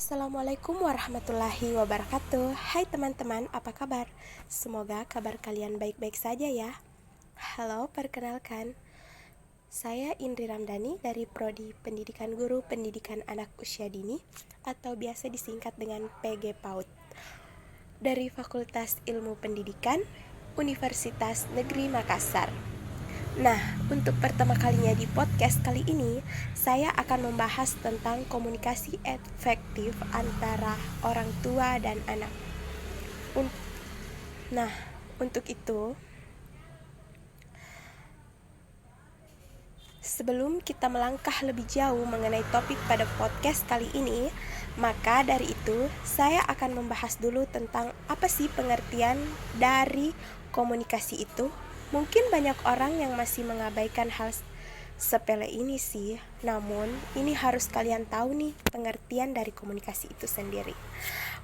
Assalamualaikum warahmatullahi wabarakatuh. Hai teman-teman, apa kabar? Semoga kabar kalian baik-baik saja ya. Halo, perkenalkan, saya Indri Ramdhani dari Prodi Pendidikan Guru Pendidikan Anak Usia Dini atau biasa disingkat dengan PG PAUD dari Fakultas Ilmu Pendidikan Universitas Negeri Makassar. Nah, untuk pertama kalinya di podcast kali ini, saya akan membahas tentang komunikasi efektif antara orang tua dan anak. Nah, untuk itu, sebelum kita melangkah lebih jauh mengenai topik pada podcast kali ini, maka dari itu, saya akan membahas dulu tentang apa sih pengertian dari komunikasi itu. Mungkin banyak orang yang masih mengabaikan hal sepele ini sih. Namun, ini harus kalian tahu nih pengertian dari komunikasi itu sendiri.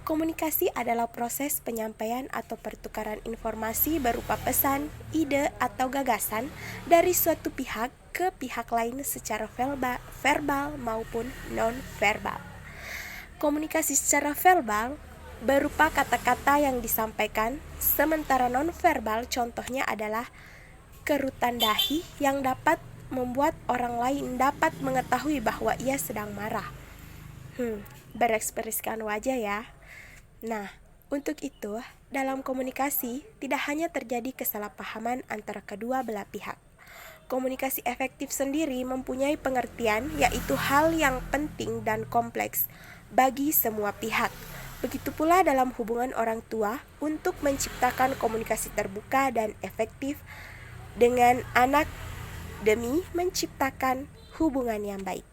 Komunikasi adalah proses penyampaian atau pertukaran informasi berupa pesan, ide, atau gagasan dari suatu pihak ke pihak lain secara verbal maupun non-verbal. Komunikasi secara verbal berupa kata-kata yang disampaikan, sementara non-verbal contohnya adalah kerutan dahi yang dapat membuat orang lain dapat mengetahui bahwa ia sedang marah. Berekspresikan wajah ya. Nah, untuk itu, dalam komunikasi tidak hanya terjadi kesalahpahaman antara kedua belah pihak. Komunikasi efektif sendiri mempunyai pengertian, yaitu hal yang penting dan kompleks bagi semua pihak. Begitu pula dalam hubungan orang tua untuk menciptakan komunikasi terbuka dan efektif dengan anak demi menciptakan hubungan yang baik.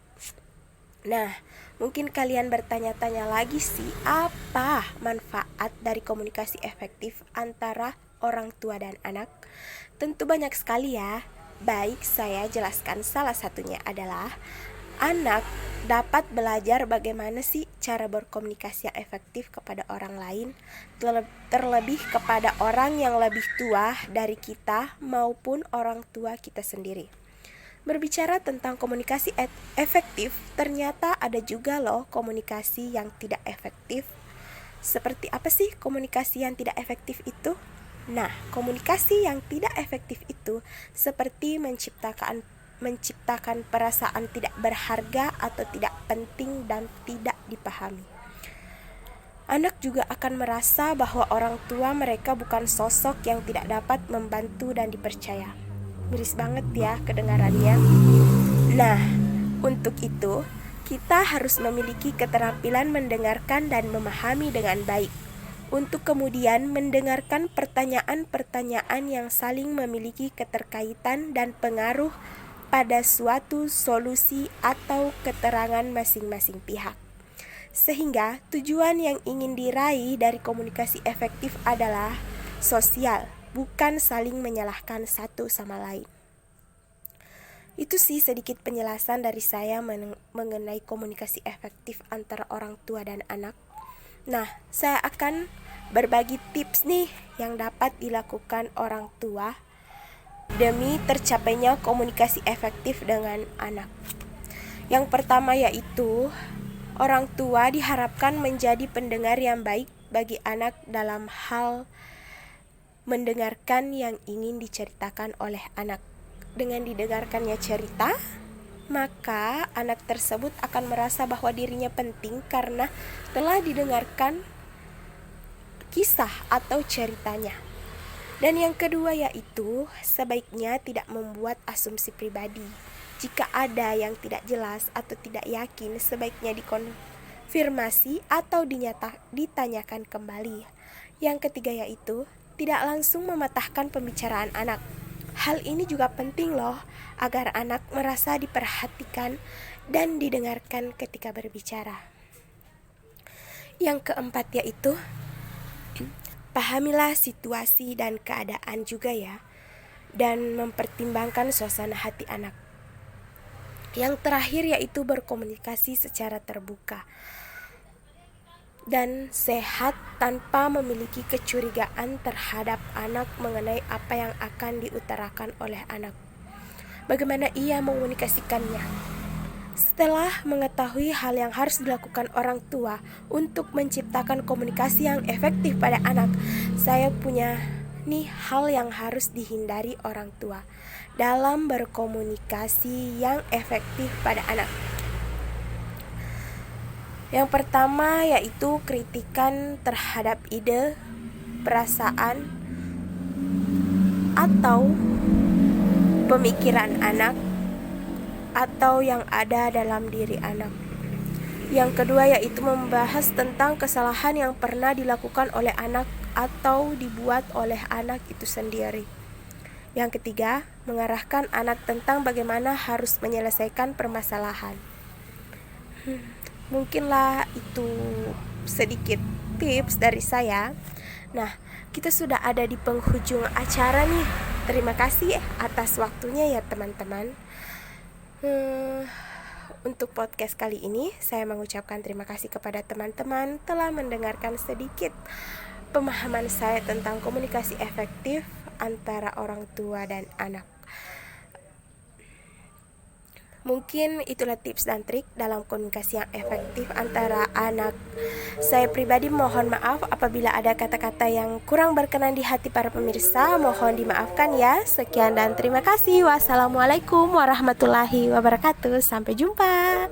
Nah, mungkin kalian bertanya-tanya lagi sih, apa manfaat dari komunikasi efektif antara orang tua dan anak? Tentu banyak sekali ya. Baik, saya jelaskan salah satunya adalah anak dapat belajar bagaimana sih cara berkomunikasi yang efektif kepada orang lain, terlebih kepada orang yang lebih tua dari kita maupun orang tua kita sendiri. Berbicara tentang komunikasi efektif, ternyata ada juga loh komunikasi yang tidak efektif. Seperti apa sih komunikasi yang tidak efektif itu? Nah, komunikasi yang tidak efektif itu seperti menciptakan perasaan tidak berharga atau tidak penting dan tidak dipahami. Anak juga akan merasa bahwa orang tua mereka bukan sosok yang tidak dapat membantu dan dipercaya. Miris banget ya kedengarannya. Nah, untuk itu, kita harus memiliki keterampilan mendengarkan dan memahami dengan baik, untuk kemudian mendengarkan pertanyaan-pertanyaan yang saling memiliki keterkaitan dan pengaruh pada suatu solusi atau keterangan masing-masing pihak. Sehingga tujuan yang ingin diraih dari komunikasi efektif adalah sosial, bukan saling menyalahkan satu sama lain. Itu sih sedikit penjelasan dari saya mengenai komunikasi efektif antara orang tua dan anak. Nah, saya akan berbagi tips nih yang dapat dilakukan orang tua demi tercapainya komunikasi efektif dengan anak. Yang pertama yaitu, orang tua diharapkan menjadi pendengar yang baik bagi anak dalam hal mendengarkan yang ingin diceritakan oleh anak. Dengan didengarkannya cerita, maka anak tersebut akan merasa bahwa dirinya penting karena telah didengarkan kisah atau ceritanya. Dan yang kedua yaitu, sebaiknya tidak membuat asumsi pribadi. Jika ada yang tidak jelas atau tidak yakin, sebaiknya dikonfirmasi atau ditanyakan kembali. Yang ketiga yaitu, tidak langsung mematahkan pembicaraan anak. Hal ini juga penting loh, agar anak merasa diperhatikan dan didengarkan ketika berbicara. Yang keempat yaitu, pahamilah situasi dan keadaan juga ya, dan mempertimbangkan suasana hati anak. Yang terakhir yaitu berkomunikasi secara terbuka dan sehat tanpa memiliki kecurigaan terhadap anak mengenai apa yang akan diutarakan oleh anak. Bagaimana ia mengomunikasikannya? Setelah mengetahui hal yang harus dilakukan orang tua untuk menciptakan komunikasi yang efektif pada anak, saya punya nih hal yang harus dihindari orang tua dalam berkomunikasi yang efektif pada anak. Yang pertama yaitu kritikan terhadap ide, perasaan, atau pemikiran anak atau yang ada dalam diri anak. Yang kedua yaitu membahas tentang kesalahan yang pernah dilakukan oleh anak atau dibuat oleh anak itu sendiri. Yang ketiga, mengarahkan anak tentang bagaimana harus menyelesaikan permasalahan. Mungkinlah itu sedikit tips dari saya. Nah, kita sudah ada di penghujung acara nih. Terima kasih atas waktunya ya teman-teman. Untuk podcast kali ini, saya mengucapkan terima kasih kepada teman-teman telah mendengarkan sedikit pemahaman saya tentang komunikasi efektif antara orang tua dan anak. Mungkin itulah tips dan trik dalam komunikasi yang efektif antara anak. Saya pribadi mohon maaf apabila ada kata-kata yang kurang berkenan di hati para pemirsa. Mohon dimaafkan ya. Sekian dan terima kasih. Wassalamualaikum warahmatullahi wabarakatuh. Sampai jumpa.